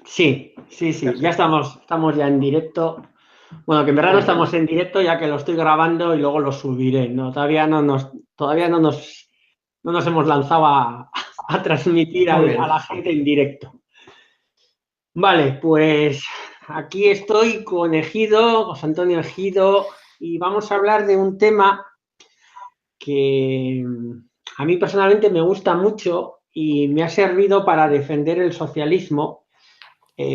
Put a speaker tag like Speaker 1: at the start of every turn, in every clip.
Speaker 1: Sí, sí, sí, ya estamos ya en directo. Bueno, que en verdad no
Speaker 2: Muy bien.
Speaker 1: estamos en directo ya que lo estoy grabando y luego lo subiré, ¿no? Todavía no nos hemos lanzado a transmitir
Speaker 2: Muy
Speaker 1: a
Speaker 2: bien.
Speaker 1: la gente en directo. Vale, pues aquí estoy con Ejido, José Antonio Ejido, y vamos a hablar de un tema que a mí personalmente me gusta mucho y me ha servido para defender el socialismo.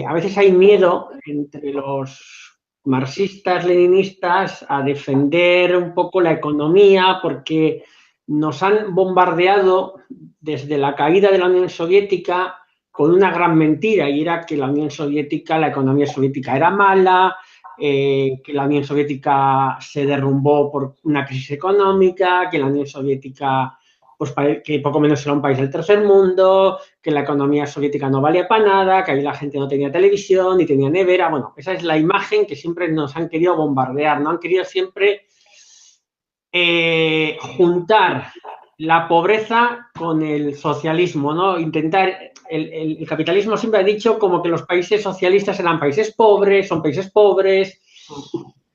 Speaker 1: A veces hay miedo entre los marxistas, leninistas a defender un poco la economía porque nos han bombardeado desde la caída de la Unión Soviética con una gran mentira, y era que la Unión Soviética, la economía soviética era mala, que la Unión Soviética se derrumbó por una crisis económica, que la Unión Soviética, pues que poco menos era un país del tercer mundo, que la economía soviética no valía para nada, que ahí la gente no tenía televisión ni tenía nevera. Bueno, esa es la imagen que siempre nos han querido bombardear, ¿no? Han querido siempre juntar la pobreza con el socialismo, ¿no? Intentar, el capitalismo siempre ha dicho como que los países socialistas eran países pobres, son países pobres,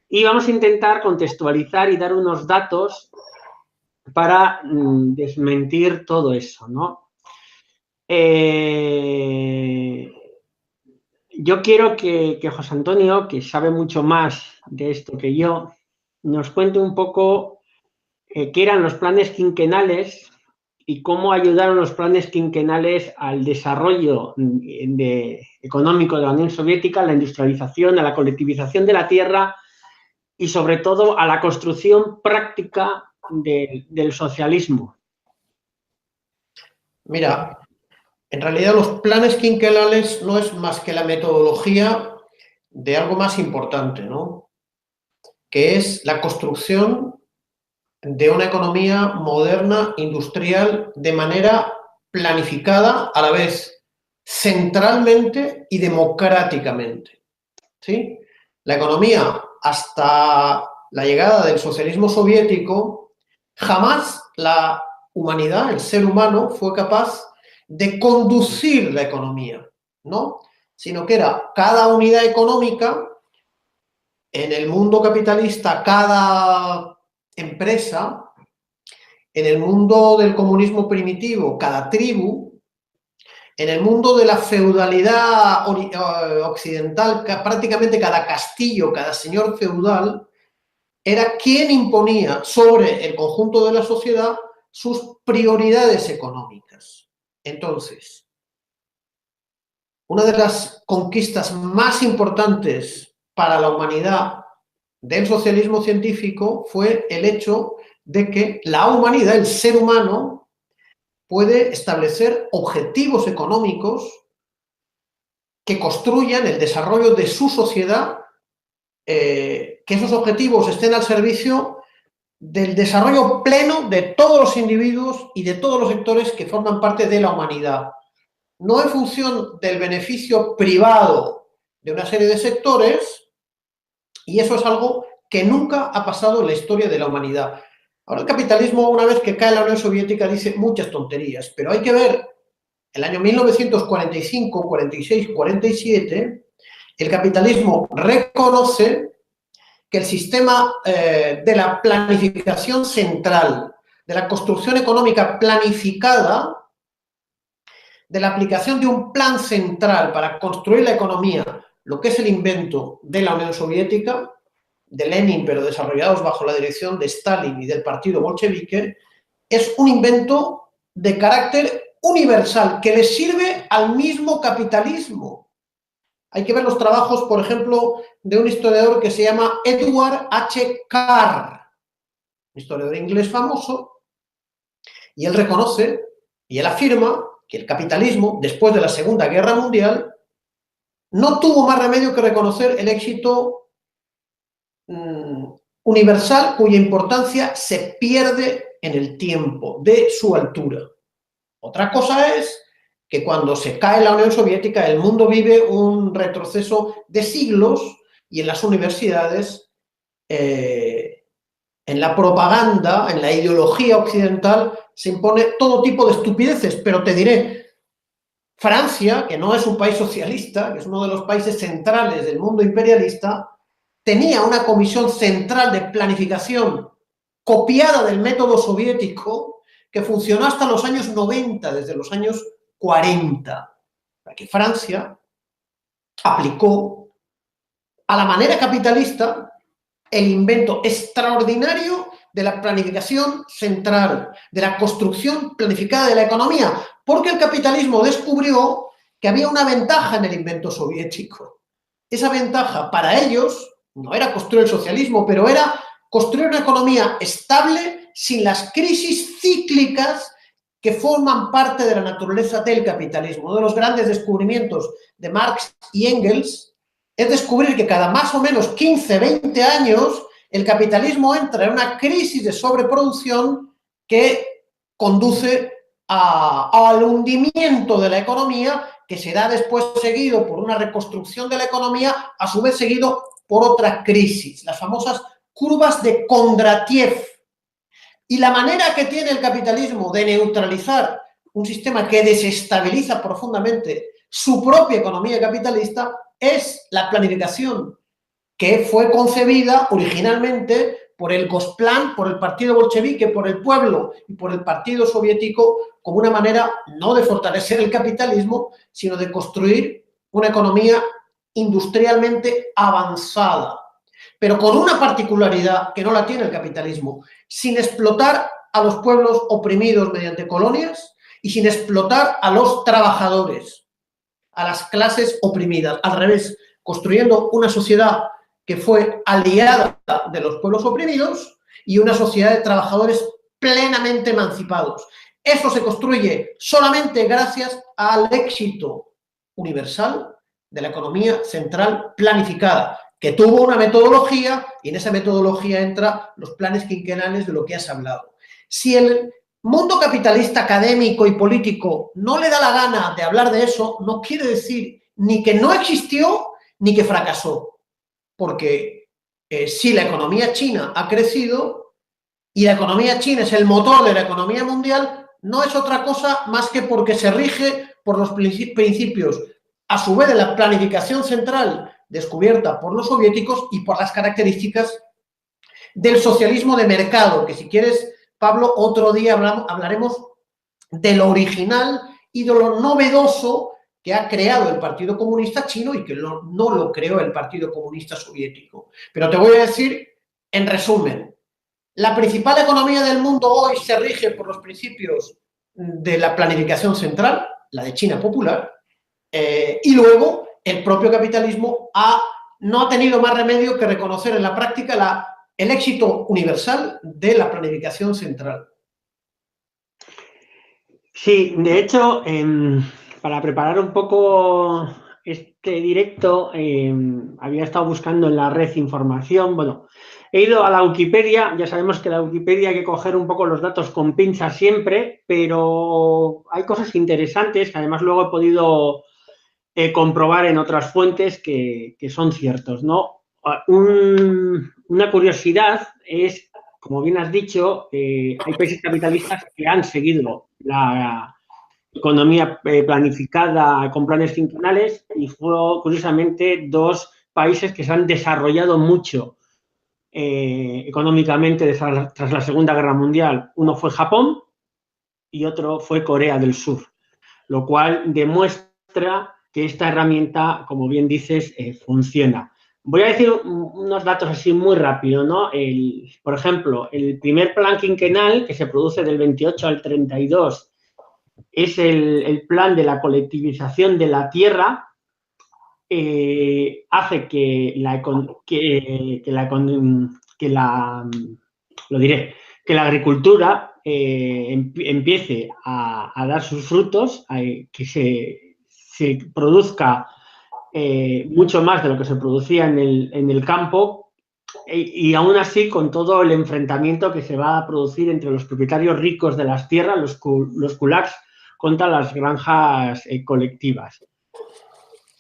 Speaker 1: y vamos a intentar contextualizar y dar unos datos para desmentir todo eso, ¿no? Eh, yo quiero que José Antonio, que sabe mucho más de esto que yo, nos cuente un poco qué eran los planes quinquenales y cómo ayudaron los planes quinquenales al desarrollo económico de la Unión Soviética, a la industrialización, a la colectivización de la tierra y sobre todo a la construcción práctica del socialismo.
Speaker 2: Mira, en realidad los planes quinquenales no es más que la metodología de algo más importante, ¿no? Que es la construcción de una economía moderna, industrial, de manera planificada, a la vez centralmente y democráticamente, ¿sí? La economía, hasta la llegada del socialismo soviético, jamás la humanidad, el ser humano, fue capaz de conducir la economía, ¿no? Sino que era cada unidad económica, en el mundo capitalista, cada empresa, en el mundo del comunismo primitivo, cada tribu, en el mundo de la feudalidad occidental, prácticamente cada castillo, cada señor feudal, era quien imponía sobre el conjunto de la sociedad sus prioridades económicas. Entonces, una de las conquistas más importantes para la humanidad del socialismo científico fue el hecho de que la humanidad, el ser humano, puede establecer objetivos económicos que construyan el desarrollo de su sociedad, que esos objetivos estén al servicio del desarrollo pleno de todos los individuos y de todos los sectores que forman parte de la humanidad. No en función del beneficio privado de una serie de sectores, y eso es algo que nunca ha pasado en la historia de la humanidad. Ahora el capitalismo, una vez que cae la Unión Soviética, dice muchas tonterías, pero hay que ver el año 1945, 46, 47, el capitalismo reconoce que el sistema de la planificación central, de la construcción económica planificada, de la aplicación de un plan central para construir la economía, lo que es el invento de la Unión Soviética, de Lenin, pero desarrollados bajo la dirección de Stalin y del partido bolchevique, es un invento de carácter universal que le sirve al mismo capitalismo. Hay que ver los trabajos, por ejemplo, de un historiador que se llama Edward H. Carr, un historiador inglés famoso, y él reconoce y él afirma que el capitalismo, después de la Segunda Guerra Mundial, no tuvo más remedio que reconocer el éxito universal cuya importancia se pierde en el tiempo de su altura. Otra cosa es que cuando se cae la Unión Soviética, el mundo vive un retroceso de siglos y en las universidades, en la propaganda, en la ideología occidental, se impone todo tipo de estupideces, pero te diré, Francia, que no es un país socialista, que es uno de los países centrales del mundo imperialista, tenía una comisión central de planificación copiada del método soviético que funcionó hasta los años 90, desde los años 40, para que Francia aplicó a la manera capitalista el invento extraordinario de la planificación central, de la construcción planificada de la economía, porque el capitalismo descubrió que había una ventaja en el invento soviético. Esa ventaja para ellos no era construir el socialismo, pero era construir una economía estable sin las crisis cíclicas que forman parte de la naturaleza del capitalismo. Uno de los grandes descubrimientos de Marx y Engels es descubrir que cada más o menos 15, 20 años el capitalismo entra en una crisis de sobreproducción que conduce al hundimiento de la economía, que será después seguido por una reconstrucción de la economía, a su vez seguido por otra crisis, las famosas curvas de Kondratiev. Y la manera que tiene el capitalismo de neutralizar un sistema que desestabiliza profundamente su propia economía capitalista es la planificación, que fue concebida originalmente por el Gosplan, por el partido bolchevique, por el pueblo y por el partido soviético como una manera no de fortalecer el capitalismo, sino de construir una economía industrialmente avanzada, pero con una particularidad que no la tiene el capitalismo, sin explotar a los pueblos oprimidos mediante colonias y sin explotar a los trabajadores, a las clases oprimidas. Al revés, construyendo una sociedad que fue aliada de los pueblos oprimidos y una sociedad de trabajadores plenamente emancipados. Eso se construye solamente gracias al éxito universal de la economía central planificada, que tuvo una metodología, y en esa metodología entran los planes quinquenales de lo que has hablado. Si el mundo capitalista académico y político no le da la gana de hablar de eso, no quiere decir ni que no existió ni que fracasó, porque si la economía china ha crecido y la economía china es el motor de la economía mundial, no es otra cosa más que porque se rige por los principios, a su vez, de la planificación central descubierta por los soviéticos y por las características del socialismo de mercado, que si quieres, Pablo, otro día hablaremos de lo original y de lo novedoso que ha creado el Partido Comunista Chino y que no lo creó el Partido Comunista Soviético. Pero te voy a decir, en resumen, la principal economía del mundo hoy se rige por los principios de la planificación central, la de China popular, y luego el propio capitalismo no ha tenido más remedio que reconocer en la práctica el éxito universal de la planificación central.
Speaker 1: Sí, de hecho, para preparar un poco este directo, había estado buscando en la red información. Bueno, he ido a la Wikipedia. Ya sabemos que la Wikipedia hay que coger un poco los datos con pinzas siempre, pero hay cosas interesantes que además luego he podido comprobar en otras fuentes que son ciertos, ¿no? Una curiosidad es, como bien has dicho, hay países capitalistas que han seguido la economía planificada con planes quinquenales y fue, curiosamente, dos países que se han desarrollado mucho económicamente tras la Segunda Guerra Mundial. Uno fue Japón y otro fue Corea del Sur, lo cual demuestra que esta herramienta, como bien dices, funciona. Voy a decir unos datos así muy rápido, ¿no? Por ejemplo, el primer plan quinquenal, que se produce del 28 al 32, es el plan de la colectivización de la tierra. Hace que la agricultura empiece a dar sus frutos, que se produzca mucho más de lo que se producía en el campo, y aún así con todo el enfrentamiento que se va a producir entre los propietarios ricos de las tierras, los kulaks, contra las granjas colectivas.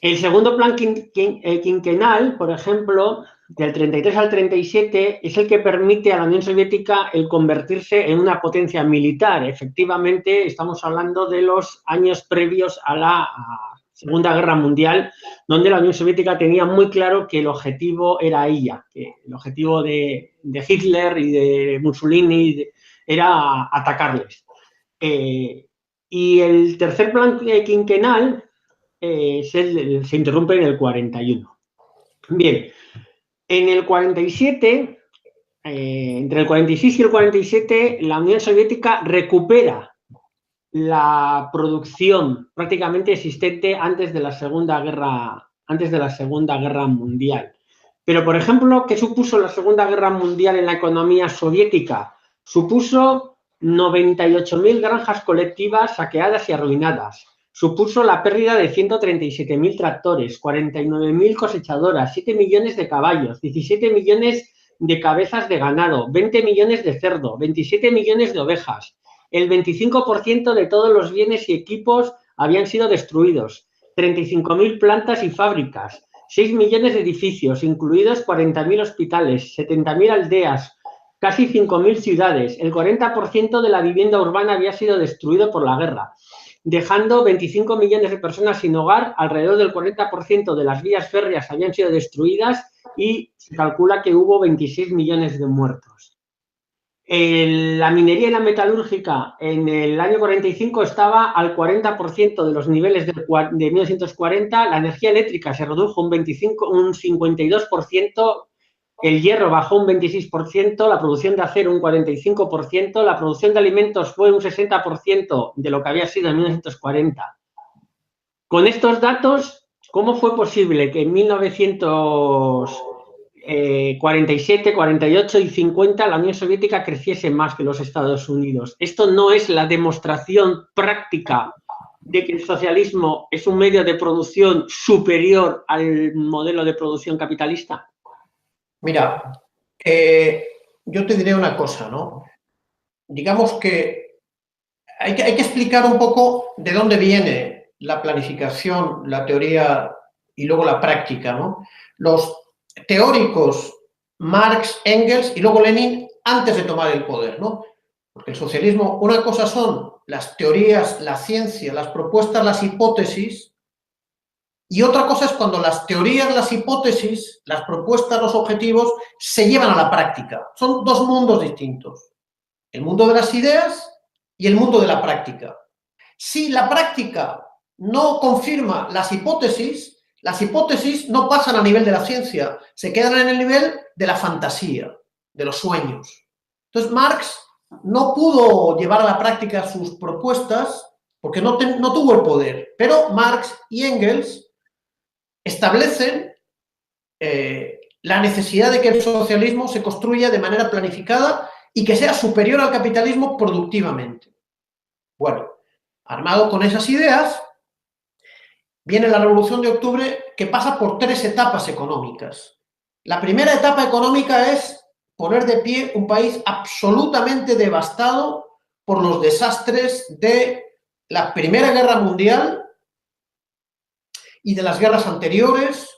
Speaker 1: El segundo plan quinquenal, por ejemplo, del 33 al 37 es el que permite a la Unión Soviética el convertirse en una potencia militar. Efectivamente, estamos hablando de los años previos a la Segunda Guerra Mundial, donde la Unión Soviética tenía muy claro que el objetivo era ella, que el objetivo de Hitler y de Mussolini era atacarles. Y el tercer plan quinquenal se interrumpe en el 41. Bien, en el 47, entre el 46 y el 47, la Unión Soviética recupera la producción prácticamente existente antes de la Segunda Guerra Mundial. Pero, por ejemplo, ¿qué supuso la Segunda Guerra Mundial en la economía soviética? Supuso 98.000 granjas colectivas saqueadas y arruinadas. Supuso la pérdida de 137.000 tractores, 49.000 cosechadoras, 7 millones de caballos, 17 millones de cabezas de ganado, 20 millones de cerdo, 27 millones de ovejas. El 25% de todos los bienes y equipos habían sido destruidos, 35.000 plantas y fábricas, 6 millones de edificios, incluidos 40.000 hospitales, 70.000 aldeas, casi 5.000 ciudades. El 40% de la vivienda urbana había sido destruido por la guerra, dejando 25 millones de personas sin hogar, alrededor del 40% de las vías férreas habían sido destruidas y se calcula que hubo 26 millones de muertos. La minería y la metalúrgica en el año 45 estaba al 40% de los niveles de 1940, la energía eléctrica se redujo un 52%, el hierro bajó un 26%, la producción de acero un 45%, la producción de alimentos fue un 60% de lo que había sido en 1940. Con estos datos, ¿cómo fue posible que en 1947, 48 y 50 la Unión Soviética creciese más que los Estados Unidos? Esto no es la demostración práctica de que el socialismo es un medio de producción superior al modelo de producción capitalista.
Speaker 2: Mira, yo te diré una cosa, ¿no? Digamos que hay que explicar un poco de dónde viene la planificación, la teoría y luego la práctica, ¿no? Los teóricos Marx, Engels y luego Lenin antes de tomar el poder, ¿no? Porque el socialismo, una cosa son las teorías, la ciencia, las propuestas, las hipótesis, y otra cosa es cuando las teorías, las hipótesis, las propuestas, los objetivos se llevan a la práctica. Son dos mundos distintos. El mundo de las ideas y el mundo de la práctica. Si la práctica no confirma las hipótesis no pasan a nivel de la ciencia, se quedan en el nivel de la fantasía, de los sueños. Entonces Marx no pudo llevar a la práctica sus propuestas porque no tuvo el poder, pero Marx y Engels establecen la necesidad de que el socialismo se construya de manera planificada y que sea superior al capitalismo productivamente. Bueno, armado con esas ideas, viene la Revolución de Octubre, que pasa por 3 etapas económicas. La primera etapa económica es poner de pie un país absolutamente devastado por los desastres de la Primera Guerra Mundial y de las guerras anteriores,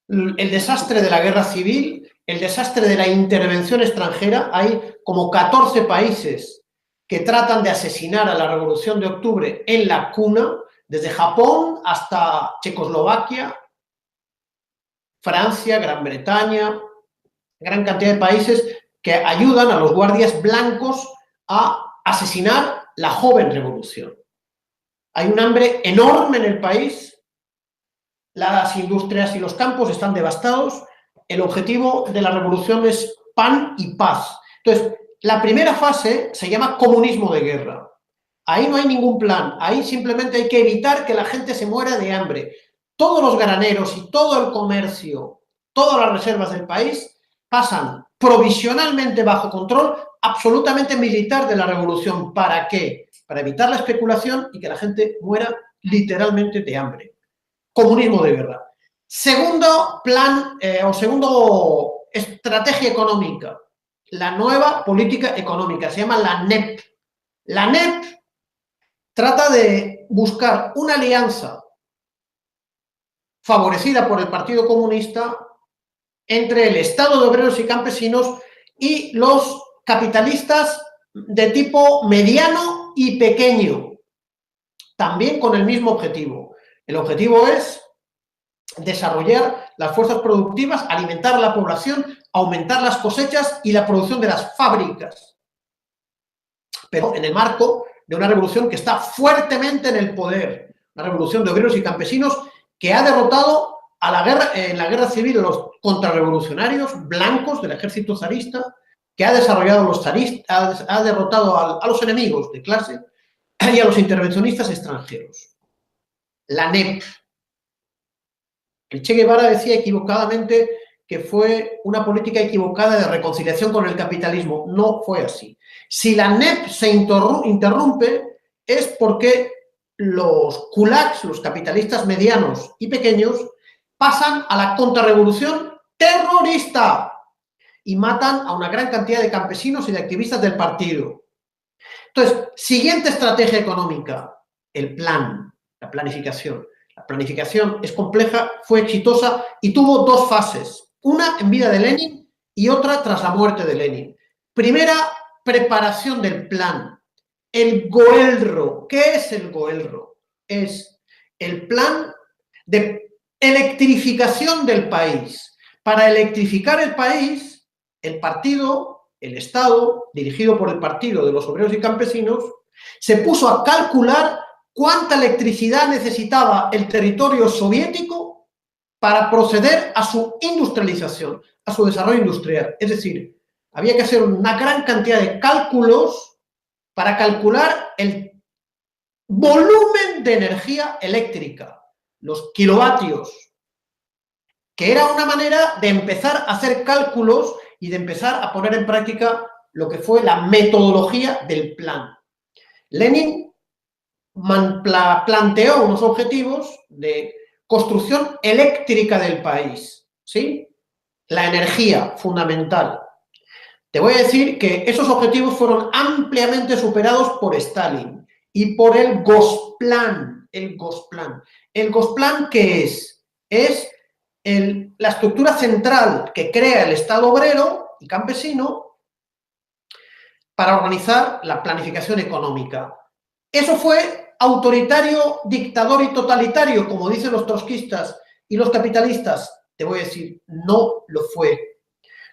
Speaker 2: el desastre de la guerra civil, el desastre de la intervención extranjera. Hay como 14 países que tratan de asesinar a la Revolución de Octubre en la cuna, desde Japón hasta Checoslovaquia, Francia, Gran Bretaña, gran cantidad de países que ayudan a los guardias blancos a asesinar la joven revolución. Hay un hambre enorme en el país, las industrias y los campos están devastados. El objetivo de la revolución es pan y paz. Entonces, la primera fase se llama comunismo de guerra. Ahí no hay ningún plan, ahí simplemente hay que evitar que la gente se muera de hambre. Todos los graneros y todo el comercio, todas las reservas del país pasan provisionalmente bajo control absolutamente militar de la revolución. ¿Para qué? Para evitar la especulación y que la gente muera literalmente de hambre. Comunismo de guerra. Segundo plan segundo estrategia económica, la nueva política económica, se llama la NEP. La NEP trata de buscar una alianza favorecida por el Partido Comunista entre el Estado de obreros y campesinos y los capitalistas de tipo mediano y pequeño, también con el mismo objetivo. El objetivo es desarrollar las fuerzas productivas, alimentar a la población, aumentar las cosechas y la producción de las fábricas, pero en el marco de una revolución que está fuertemente en el poder, una revolución de obreros y campesinos que ha derrotado a en la guerra civil a los contrarrevolucionarios blancos del ejército zarista, que ha desarrollado los zaristas, ha derrotado a los enemigos de clase y a los intervencionistas extranjeros. La NEP. El Che Guevara decía equivocadamente que fue una política equivocada de reconciliación con el capitalismo. No fue así. Si la NEP se interrumpe es porque los kulaks, los capitalistas medianos y pequeños, pasan a la contrarrevolución terrorista y matan a una gran cantidad de campesinos y de activistas del partido. Entonces, siguiente estrategia económica, el plan, la planificación. La planificación es compleja, fue exitosa y tuvo dos fases. Una en vida de Lenin y otra tras la muerte de Lenin. Primera, preparación del plan. El Goelro. ¿Qué es el Goelro? Es el plan de electrificación del país. Para electrificar el país, el partido, el Estado, dirigido por el Partido de los Obreros y Campesinos, se puso a calcular cuánta electricidad necesitaba el territorio soviético para proceder a su industrialización, a su desarrollo industrial. Es decir, había que hacer una gran cantidad de cálculos para calcular el volumen de energía eléctrica, los kilovatios, que era una manera de empezar a hacer cálculos y de empezar a poner en práctica lo que fue la metodología del plan. Lenin planteó unos objetivos de construcción eléctrica del país, ¿sí? La energía, fundamental. Te voy a decir que esos objetivos fueron ampliamente superados por Stalin y por el Gosplan. El Gosplan. ¿El Gosplan qué es? Es la estructura central que crea el Estado obrero y campesino para organizar la planificación económica. Eso fue autoritario, dictador y totalitario, como dicen los trotskistas y los capitalistas. Te voy a decir, no lo fue.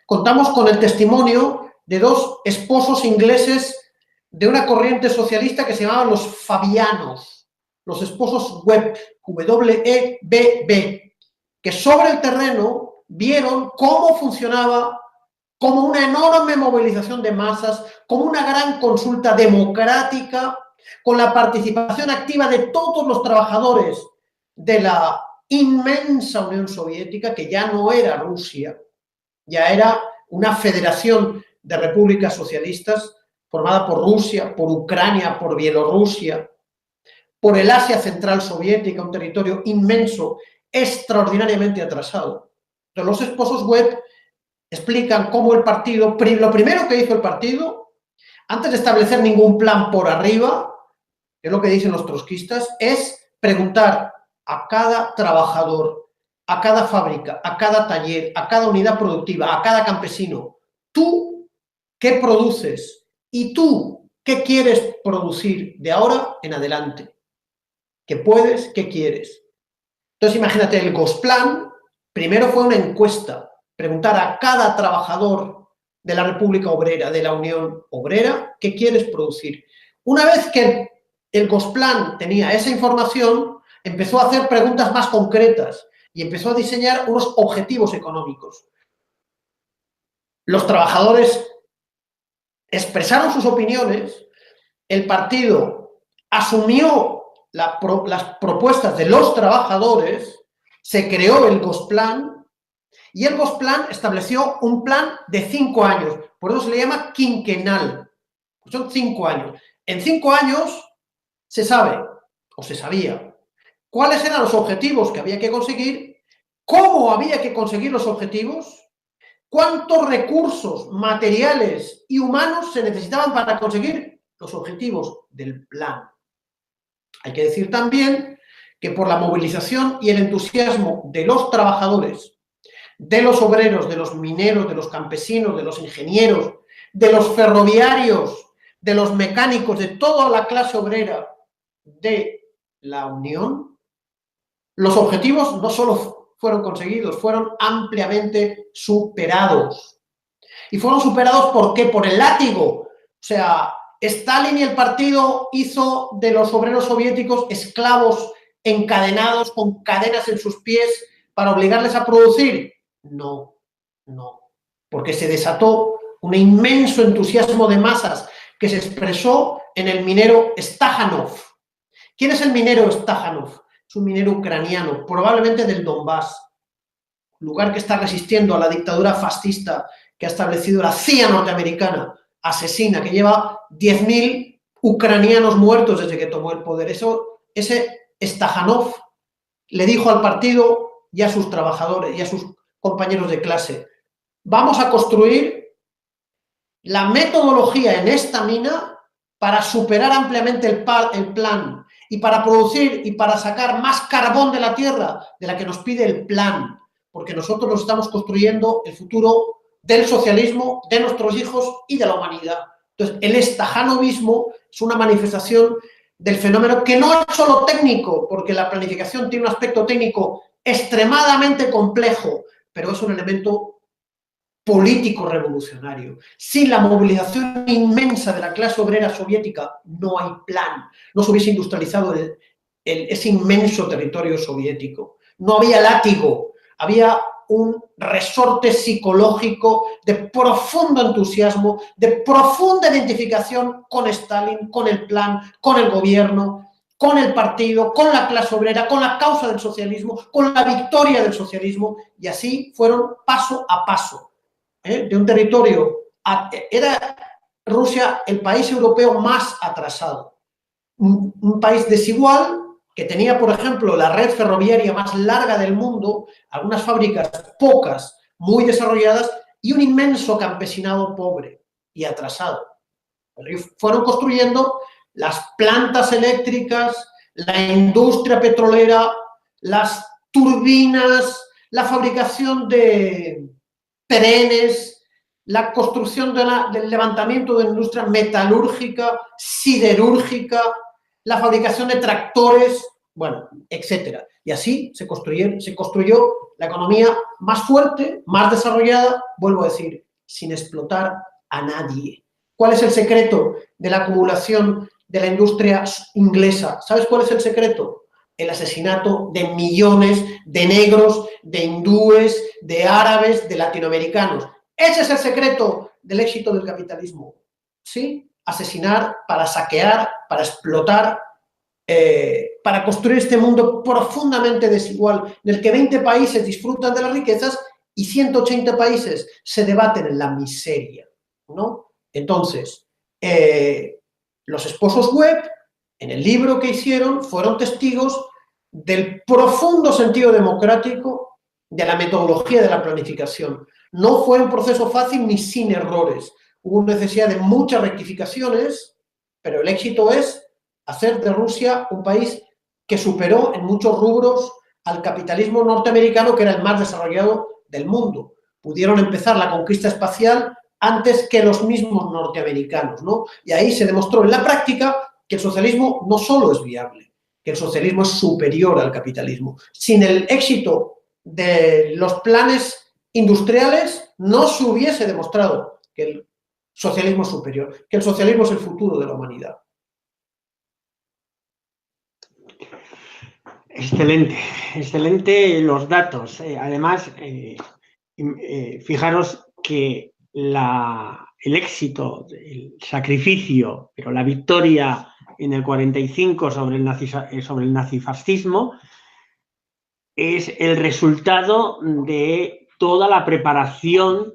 Speaker 2: Contamos con el testimonio de dos esposos ingleses de una corriente socialista que se llamaban los Fabianos, los esposos Webb, W-E-B-B, que sobre el terreno vieron cómo funcionaba como una enorme movilización de masas, como una gran consulta democrática, con la participación activa de todos los trabajadores de la inmensa Unión Soviética, que ya no era Rusia, ya era una federación de repúblicas socialistas formada por Rusia, por Ucrania, por Bielorrusia, por el Asia Central Soviética, un territorio inmenso, extraordinariamente atrasado. Entonces, los esposos Webb explican cómo el partido, lo primero que hizo el partido, antes de establecer ningún plan por arriba, que es lo que dicen los trotskistas, es preguntar a cada trabajador, a cada fábrica, a cada taller, a cada unidad productiva, a cada campesino, ¿tú qué produces? ¿Y tú qué quieres producir de ahora en adelante? ¿Qué puedes? ¿Qué quieres? Entonces, imagínate, el Gosplan primero fue una encuesta, preguntar a cada trabajador de la República Obrera, de la Unión Obrera, ¿qué quieres producir? Una vez que el Gosplan tenía esa información, empezó a hacer preguntas más concretas y empezó a diseñar unos objetivos económicos. Los trabajadores expresaron sus opiniones, el partido asumió las propuestas de los trabajadores, se creó el Gosplan y el Gosplan estableció un plan de 5 años, por eso se le llama quinquenal, son 5 años. En 5 años se sabe, o se sabía, cuáles eran los objetivos que había que conseguir, cómo había que conseguir los objetivos, cuántos recursos materiales y humanos se necesitaban para conseguir los objetivos del plan. Hay que decir también que por la movilización y el entusiasmo de los trabajadores, de los obreros, de los mineros, de los campesinos, de los ingenieros, de los ferroviarios, de los mecánicos, de toda la clase obrera de la Unión, los objetivos no solo fueron conseguidos, fueron ampliamente superados. Y fueron superados ¿por qué? Por el látigo. O sea, Stalin y el partido hizo de los obreros soviéticos esclavos encadenados con cadenas en sus pies para obligarles a producir. No, no, porque se desató un inmenso entusiasmo de masas que se expresó en el minero Stakhanov. ¿Quién es el minero Stakhanov? Es un minero ucraniano, probablemente del Donbass, lugar que está resistiendo a la dictadura fascista que ha establecido la CIA norteamericana, asesina, que lleva 10.000 ucranianos muertos desde que tomó el poder. Ese Stakhanov le dijo al partido y a sus trabajadores y a sus compañeros de clase: vamos a construir la metodología en esta mina para superar ampliamente el plan y para producir y para sacar más carbón de la tierra de la que nos pide el plan, porque nosotros nos estamos construyendo el futuro del socialismo, de nuestros hijos y de la humanidad. Entonces, el stajanovismo es una manifestación del fenómeno que no es solo técnico, porque la planificación tiene un aspecto técnico extremadamente complejo, pero es un elemento político revolucionario. Sin la movilización inmensa de la clase obrera soviética no hay plan, no se hubiese industrializado ese inmenso territorio soviético. No había látigo, había un resorte psicológico de profundo entusiasmo, de profunda identificación con Stalin, con el plan, con el gobierno, con el partido, con la clase obrera, con la causa del socialismo, con la victoria del socialismo, y así fueron paso a paso. De un territorio, era Rusia el país europeo más atrasado, un país desigual que tenía, por ejemplo, la red ferroviaria más larga del mundo, algunas fábricas pocas, muy desarrolladas, y un inmenso campesinado pobre y atrasado. Fueron construyendo las plantas eléctricas, la industria petrolera, las turbinas, la fabricación de trenes, la construcción del levantamiento de la industria metalúrgica, siderúrgica, la fabricación de tractores, bueno, etcétera. Y así se construyó la economía más fuerte, más desarrollada, vuelvo a decir, sin explotar a nadie. ¿Cuál es el secreto de la acumulación de la industria inglesa? ¿Sabes cuál es el secreto? El asesinato de millones de negros, de hindúes, de árabes, de latinoamericanos. Ese es el secreto del éxito del capitalismo. ¿Sí? Asesinar para saquear, para explotar, para construir este mundo profundamente desigual, en el que 20 países disfrutan de las riquezas y 180 países se debaten en la miseria, ¿no? Entonces, los esposos Webb, en el libro que hicieron, fueron testigos del profundo sentido democrático de la metodología de la planificación. No fue un proceso fácil ni sin errores. Hubo necesidad de muchas rectificaciones, pero el éxito es hacer de Rusia un país que superó en muchos rubros al capitalismo norteamericano, que era el más desarrollado del mundo. Pudieron empezar la conquista espacial antes que los mismos norteamericanos, ¿no? Y ahí se demostró en la práctica que el socialismo no solo es viable, que el socialismo es superior al capitalismo. Sin el éxito de los planes industriales no se hubiese demostrado que el socialismo es superior, que el socialismo es el futuro de la humanidad.
Speaker 1: Excelente, excelente los datos. Además, fijaros que el éxito, el sacrificio, pero la victoria en el 45 sobre el nazifascismo es el resultado de toda la preparación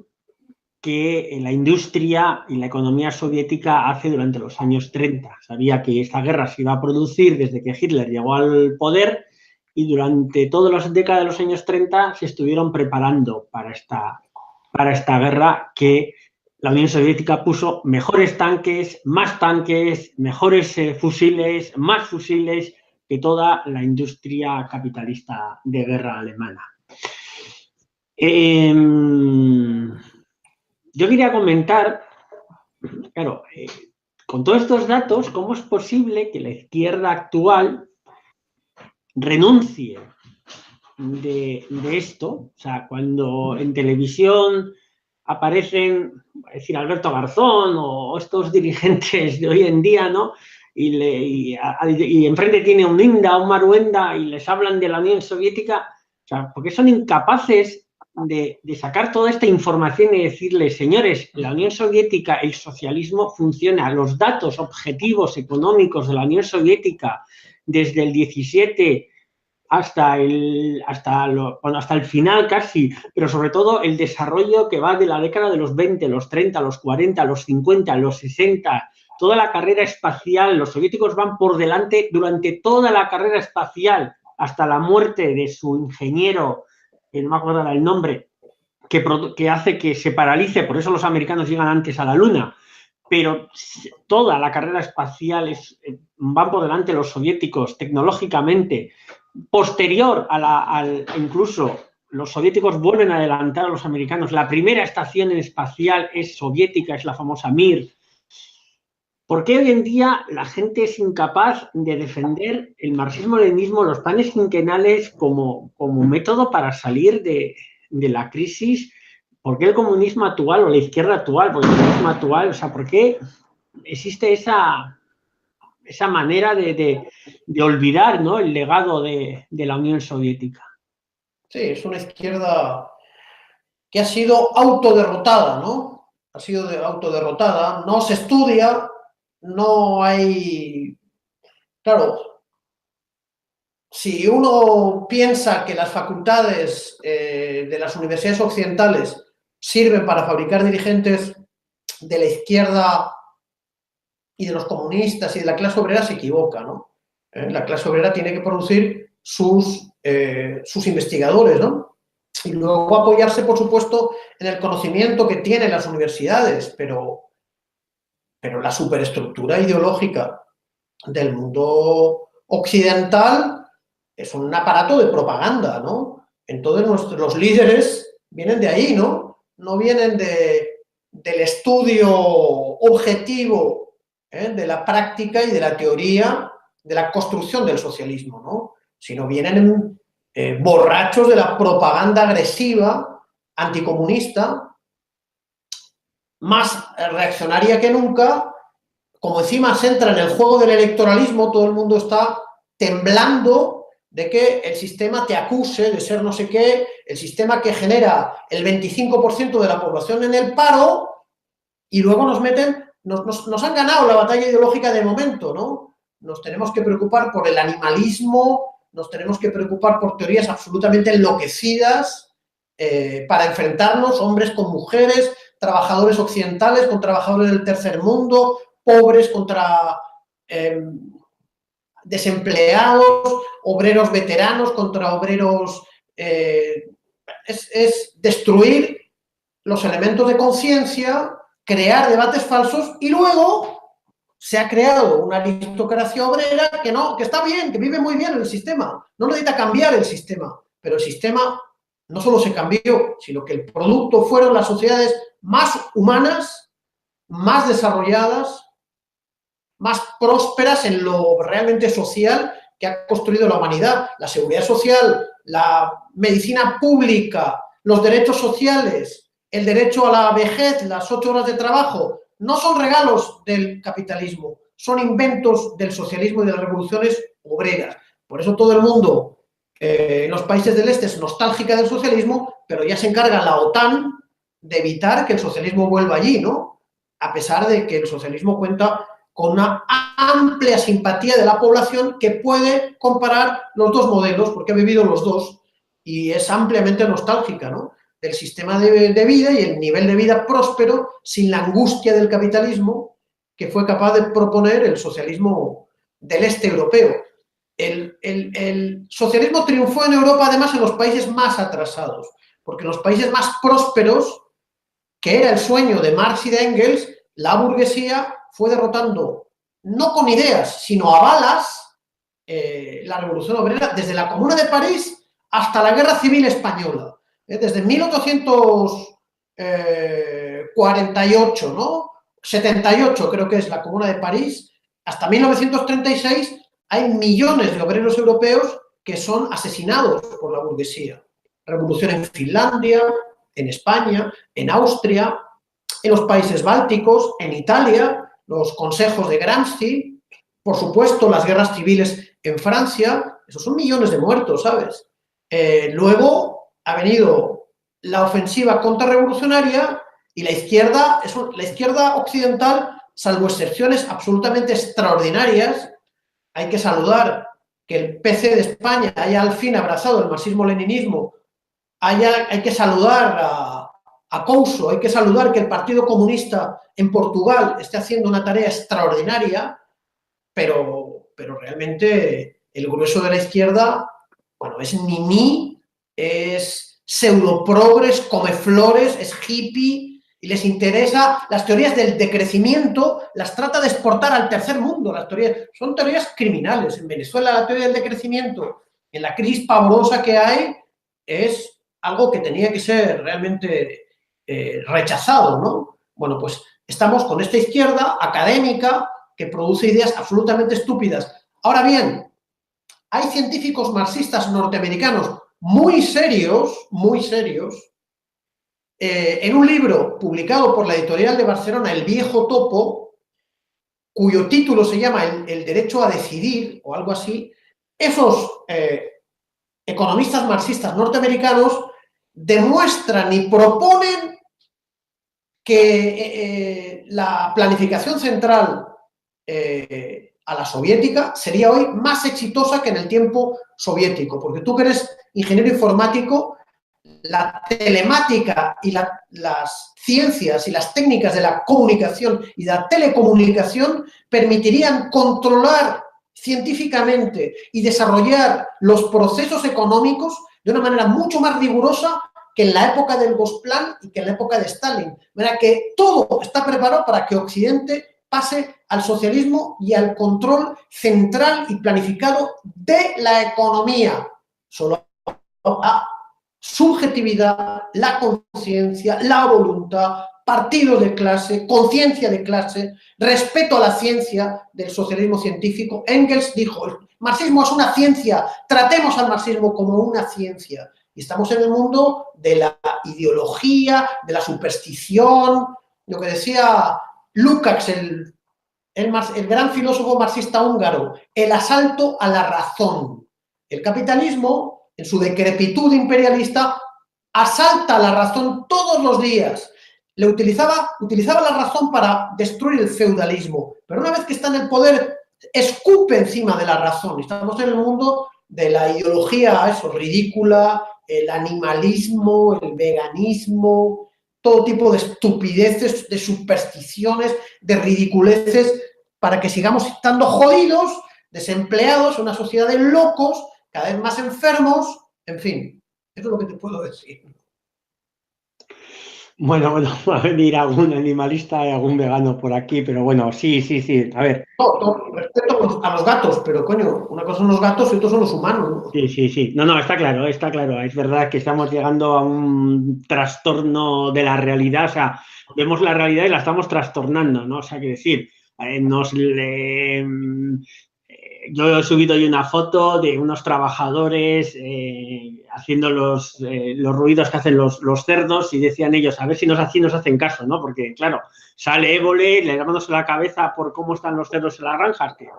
Speaker 1: que la industria y la economía soviética hace durante los años 30. Sabía que esta guerra se iba a producir desde que Hitler llegó al poder y durante todas las décadas de los años 30 se estuvieron preparando para esta guerra, que la Unión Soviética puso mejores tanques, mejores fusiles, más fusiles que toda la industria capitalista de guerra alemana. Yo quería comentar, claro, con todos estos datos, ¿cómo es posible que la izquierda actual renuncie de esto? O sea, cuando en televisión aparecen, a decir, Alberto Garzón o estos dirigentes de hoy en día, ¿no? Y enfrente tiene un Inda, un Maruenda, y les hablan de la Unión Soviética, o sea, porque son incapaces de sacar toda esta información y decirles, señores, la Unión Soviética, el socialismo funciona, los datos objetivos económicos de la Unión Soviética desde el 17 hasta el final casi, pero sobre todo el desarrollo que va de la década de los 20, los 30, los 40, los 50, los 60, toda la carrera espacial, los soviéticos van por delante durante toda la carrera espacial, hasta la muerte de su ingeniero, que no me acuerdo el nombre, que hace que se paralice, por eso los americanos llegan antes a la Luna, pero toda la carrera espacial van por delante los soviéticos tecnológicamente. Posterior incluso los soviéticos vuelven a adelantar a los americanos. La primera estación espacial es soviética, es la famosa Mir. ¿Por qué hoy en día la gente es incapaz de defender el marxismo-leninismo, los planes quinquenales como método para salir de la crisis? ¿Por qué el comunismo actual o la izquierda actual? Porque el comunismo actual, o sea, ¿por qué existe esa manera de olvidar, ¿no?, el legado de la Unión Soviética?
Speaker 2: Sí, es una izquierda que ha sido autoderrotada, ¿no? Ha sido autoderrotada, no se estudia, no hay... Claro, si uno piensa que las facultades de las universidades occidentales sirven para fabricar dirigentes de la izquierda y de los comunistas y de la clase obrera, se equivoca, ¿no? La clase obrera tiene que producir sus investigadores, ¿no? Y luego apoyarse, por supuesto, en el conocimiento que tienen las universidades, pero la superestructura ideológica del mundo occidental es un aparato de propaganda, ¿no? Entonces los líderes vienen de ahí, ¿no? No vienen del estudio objetivo, de la práctica y de la teoría de la construcción del socialismo, ¿no? Sino vienen borrachos de la propaganda agresiva, anticomunista, más reaccionaria que nunca. Como encima se entra en el juego del electoralismo, todo el mundo está temblando de que el sistema te acuse de ser no sé qué, el sistema que genera el 25% de la población en el paro, y luego nos meten, nos han ganado la batalla ideológica de momento, ¿no? Nos tenemos que preocupar por el animalismo, nos tenemos que preocupar por teorías absolutamente enloquecidas para enfrentarnos, hombres con mujeres, trabajadores occidentales con trabajadores del tercer mundo, pobres contra desempleados, obreros veteranos contra obreros... es destruir los elementos de conciencia, crear debates falsos, y luego se ha creado una aristocracia obrera que está bien, que vive muy bien en el sistema, no necesita cambiar el sistema, pero el sistema no solo se cambió, sino que el producto fueron las sociedades más humanas, más desarrolladas, más prósperas en lo realmente social que ha construido la humanidad. La seguridad social, la medicina pública, los derechos sociales, el derecho a la vejez, las 8 horas de trabajo, no son regalos del capitalismo, son inventos del socialismo y de las revoluciones obreras. Por eso todo el mundo en los países del este es nostálgica del socialismo, pero ya se encarga la OTAN de evitar que el socialismo vuelva allí, ¿no? A pesar de que el socialismo cuenta con una amplia simpatía de la población que puede comparar los dos modelos, porque ha vivido los dos, y es ampliamente nostálgica, ¿no?, del sistema de vida y el nivel de vida próspero sin la angustia del capitalismo que fue capaz de proponer el socialismo del este europeo. El socialismo triunfó en Europa, además, en los países más atrasados, porque en los países más prósperos, que era el sueño de Marx y de Engels, la burguesía fue derrotando, no con ideas, sino a balas, la revolución obrera, desde la Comuna de París hasta la Guerra Civil Española. Desde 1848, ¿no? 78 creo que es la Comuna de París, hasta 1936 hay millones de obreros europeos que son asesinados por la burguesía. Revolución en Finlandia, en España, en Austria, en los países bálticos, en Italia, los consejos de Gramsci, por supuesto, las guerras civiles en Francia, esos son millones de muertos, ¿sabes? Luego ha venido la ofensiva contrarrevolucionaria y la izquierda occidental, salvo excepciones absolutamente extraordinarias, hay que saludar que el PC de España haya al fin abrazado el marxismo-leninismo, hay que saludar a Couso, hay que saludar que el Partido Comunista en Portugal esté haciendo una tarea extraordinaria, pero realmente el grueso de la izquierda, bueno, es nini, es pseudoprogres, come flores, es hippie, y les interesa las teorías del decrecimiento, las trata de exportar al tercer mundo. Las teorías son teorías criminales. En Venezuela la teoría del decrecimiento, en la crisis pavorosa que hay, es algo que tenía que ser realmente rechazado, ¿no? Bueno, pues estamos con esta izquierda académica que produce ideas absolutamente estúpidas. Ahora bien, hay científicos marxistas norteamericanos muy serios, en un libro publicado por la editorial de Barcelona, El Viejo Topo, cuyo título se llama El derecho a decidir, o algo así. Esos economistas marxistas norteamericanos demuestran y proponen que la planificación central a la soviética sería hoy más exitosa que en el tiempo soviético, porque tú que eres ingeniero informático, la telemática y las ciencias y las técnicas de la comunicación y de la telecomunicación permitirían controlar científicamente y desarrollar los procesos económicos de una manera mucho más rigurosa que en la época del Gosplan y que en la época de Stalin. De manera que todo está preparado para que Occidente pase al socialismo y al control central y planificado de la economía. Solo la subjetividad, la conciencia, la voluntad, partidos de clase, conciencia de clase, respeto a la ciencia del socialismo científico. Engels dijo, el marxismo es una ciencia, tratemos al marxismo como una ciencia. Y estamos en el mundo de la ideología, de la superstición, lo que decía Lukács, el gran filósofo marxista húngaro, el asalto a la razón. El capitalismo, en su decrepitud imperialista, asalta la razón todos los días. Utilizaba la razón para destruir el feudalismo, pero una vez que está en el poder, escupe encima de la razón. Estamos en el mundo de la ideología, ridícula, el animalismo, el veganismo, todo tipo de estupideces, de supersticiones, de ridiculeces, para que sigamos estando jodidos, desempleados, una sociedad de locos, cada vez más enfermos, en fin, eso es lo que te puedo decir.
Speaker 1: Bueno, va a venir algún animalista y algún vegano por aquí, pero bueno, sí, a ver.
Speaker 2: No, respeto a los gatos, pero coño, una cosa son los gatos y otros son los humanos, ¿no?
Speaker 1: Sí. No, está claro. Es verdad que estamos llegando a un trastorno de la realidad, o sea, vemos la realidad y la estamos trastornando, ¿no? O sea, que decir, yo he subido hoy una foto de unos trabajadores haciendo los ruidos que hacen los cerdos y decían ellos, a ver si nos hacen caso, ¿no? Porque, claro, sale Évole, le damos la cabeza por cómo están los cerdos en las granjas, que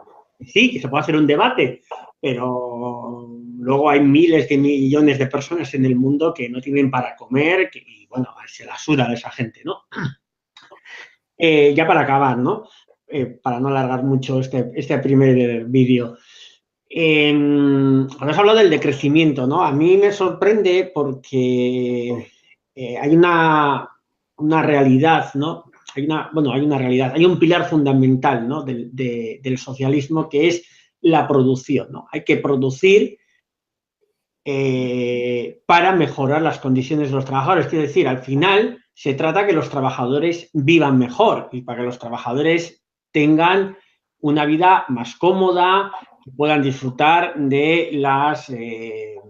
Speaker 1: sí, que se puede hacer un debate, pero luego hay miles de millones de personas en el mundo que no tienen para comer y, bueno, se la suda de esa gente, ¿no? Ya para acabar, ¿no? Para no alargar mucho este primer vídeo. Has hablado del decrecimiento, ¿no? A mí me sorprende porque hay una realidad, ¿no? Hay una realidad, hay un pilar fundamental, ¿no? del socialismo, que es la producción, ¿no? Hay que producir para mejorar las condiciones de los trabajadores. Quiero decir, al final se trata que los trabajadores vivan mejor y para que los trabajadores tengan una vida más cómoda puedan disfrutar de las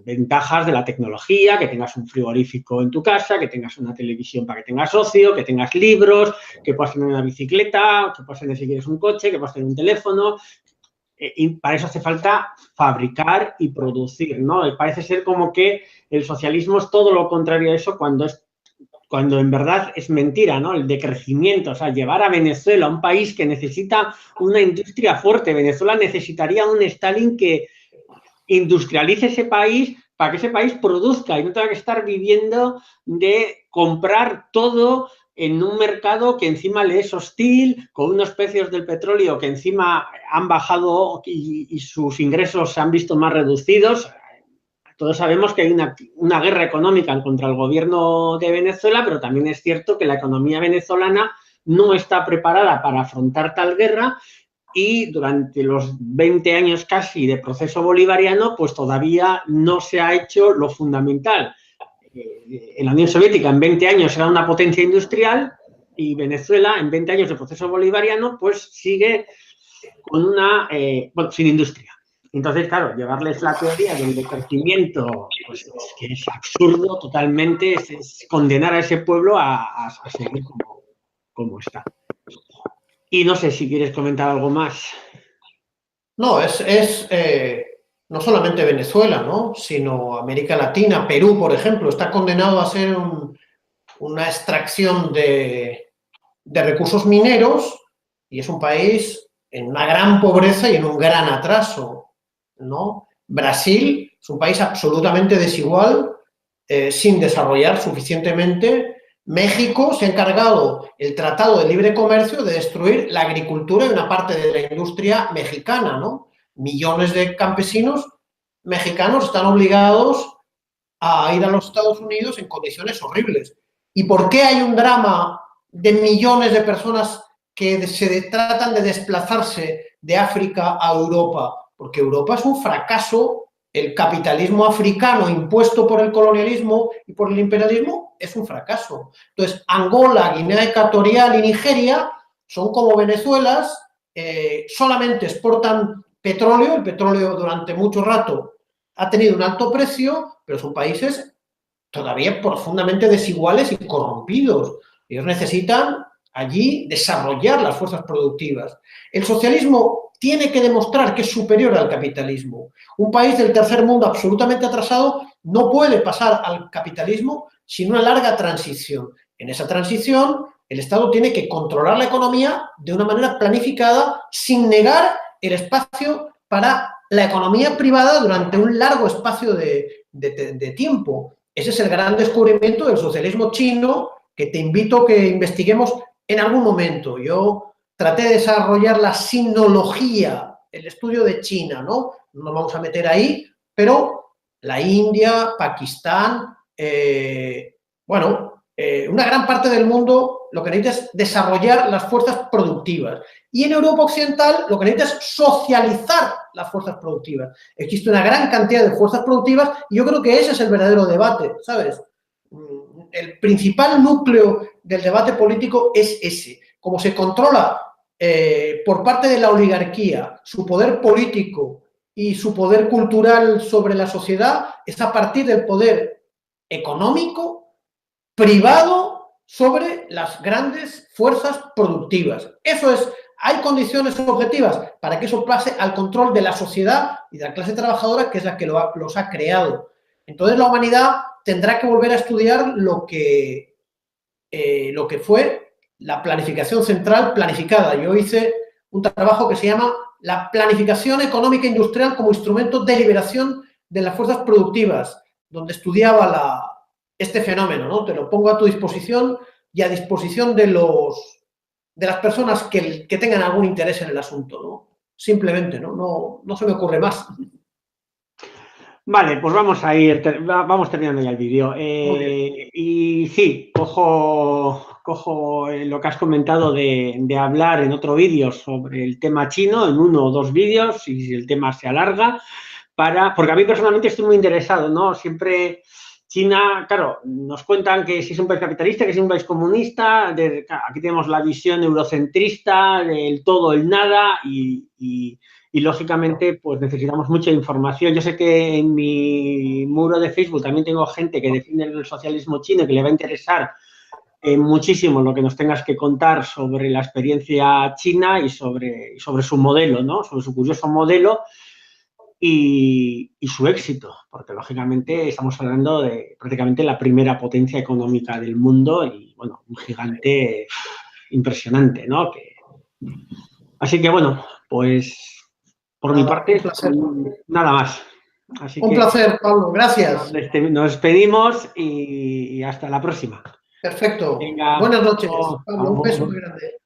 Speaker 1: ventajas de la tecnología, que tengas un frigorífico en tu casa, que tengas una televisión para que tengas ocio, que tengas libros, que puedas tener una bicicleta, que puedas tener si quieres un coche, que puedas tener un teléfono. Y para eso hace falta fabricar y producir, ¿no? Y parece ser como que el socialismo es todo lo contrario a eso cuando en verdad es mentira, ¿no? El decrecimiento, o sea, llevar a Venezuela, un país que necesita una industria fuerte. Venezuela necesitaría un Stalin que industrialice ese país para que ese país produzca y no tenga que estar viviendo de comprar todo en un mercado que encima le es hostil, con unos precios del petróleo que encima han bajado y sus ingresos se han visto más reducidos. Todos sabemos que hay una guerra económica contra el gobierno de Venezuela, pero también es cierto que la economía venezolana no está preparada para afrontar tal guerra y durante los 20 años casi de proceso bolivariano, pues todavía no se ha hecho lo fundamental. En la Unión Soviética en 20 años era una potencia industrial y Venezuela en 20 años de proceso bolivariano pues sigue con bueno, sin industria. Entonces, claro, llevarles la teoría del decrecimiento, pues es que es absurdo totalmente, es condenar a ese pueblo a seguir como está. Y no sé si quieres comentar algo más.
Speaker 2: No, no solamente Venezuela, ¿no? Sino América Latina, Perú, por ejemplo, está condenado a ser una extracción de recursos mineros y es un país en una gran pobreza y en un gran atraso, ¿no? Brasil es un país absolutamente desigual, sin desarrollar suficientemente. México se ha encargado el Tratado de Libre Comercio de destruir la agricultura y una parte de la industria mexicana, ¿no? Millones de campesinos mexicanos están obligados a ir a los Estados Unidos en condiciones horribles. ¿Y por qué hay un drama de millones de personas que se tratan de desplazarse de África a Europa? Porque Europa es un fracaso. El capitalismo africano impuesto por el colonialismo y por el imperialismo es un fracaso. Entonces, Angola, Guinea Ecuatorial y Nigeria son como Venezuelas, solamente exportan petróleo, el petróleo durante mucho rato ha tenido un alto precio, pero son países todavía profundamente desiguales y corrompidos. Ellos necesitan allí desarrollar las fuerzas productivas. El socialismo tiene que demostrar que es superior al capitalismo. Un país del tercer mundo absolutamente atrasado no puede pasar al capitalismo sin una larga transición. En esa transición, el Estado tiene que controlar la economía de una manera planificada sin negar el espacio para la economía privada durante un largo espacio de tiempo. Ese es el gran descubrimiento del socialismo chino que te invito a que investiguemos en algún momento. Yo traté de desarrollar la sinología, el estudio de China, ¿no? No nos vamos a meter ahí, pero la India, Pakistán, una gran parte del mundo lo que necesita es desarrollar las fuerzas productivas. Y en Europa Occidental lo que necesita es socializar las fuerzas productivas. Existe una gran cantidad de fuerzas productivas y yo creo que ese es el verdadero debate, ¿sabes? El principal núcleo del debate político es ese. Como se controla por parte de la oligarquía su poder político y su poder cultural sobre la sociedad, es a partir del poder económico privado sobre las grandes fuerzas productivas. Eso es, hay condiciones objetivas para que eso pase al control de la sociedad y de la clase trabajadora, que es la que los ha creado. Entonces la humanidad tendrá que volver a estudiar lo que fue la planificación central planificada. Yo hice un trabajo que se llama la planificación económica industrial como instrumento de liberación de las fuerzas productivas, donde estudiaba este fenómeno, ¿no? Te lo pongo a tu disposición y a disposición de las personas que tengan algún interés en el asunto, ¿no? Simplemente, ¿no? No se me ocurre más.
Speaker 1: Vale, pues vamos vamos terminando ya el vídeo. Y sí, cojo lo que has comentado de hablar en otro vídeo sobre el tema chino, en 1 o 2 vídeos, y si el tema se alarga, porque a mí personalmente estoy muy interesado, ¿no? Siempre China, claro, nos cuentan que si es un país capitalista, que si es un país comunista, aquí tenemos la visión eurocentrista del todo, el nada, y y lógicamente pues necesitamos mucha información. Yo sé que en mi muro de Facebook también tengo gente que defiende el socialismo chino y que le va a interesar muchísimo lo que nos tengas que contar sobre la experiencia china y sobre su modelo, ¿no? Sobre su curioso modelo y su éxito, porque lógicamente estamos hablando de prácticamente la primera potencia económica del mundo y, bueno, un gigante impresionante, ¿no? Así que, bueno, pues por mi
Speaker 2: Nada, un
Speaker 1: parte,
Speaker 2: placer.
Speaker 1: nada más. Así
Speaker 2: Un
Speaker 1: que
Speaker 2: placer, Pablo, gracias.
Speaker 1: nos despedimos y hasta la próxima.
Speaker 2: Perfecto.
Speaker 1: Venga,
Speaker 2: Buenas noches,
Speaker 1: hasta
Speaker 2: Pablo, un beso
Speaker 1: luego.
Speaker 2: muy grande.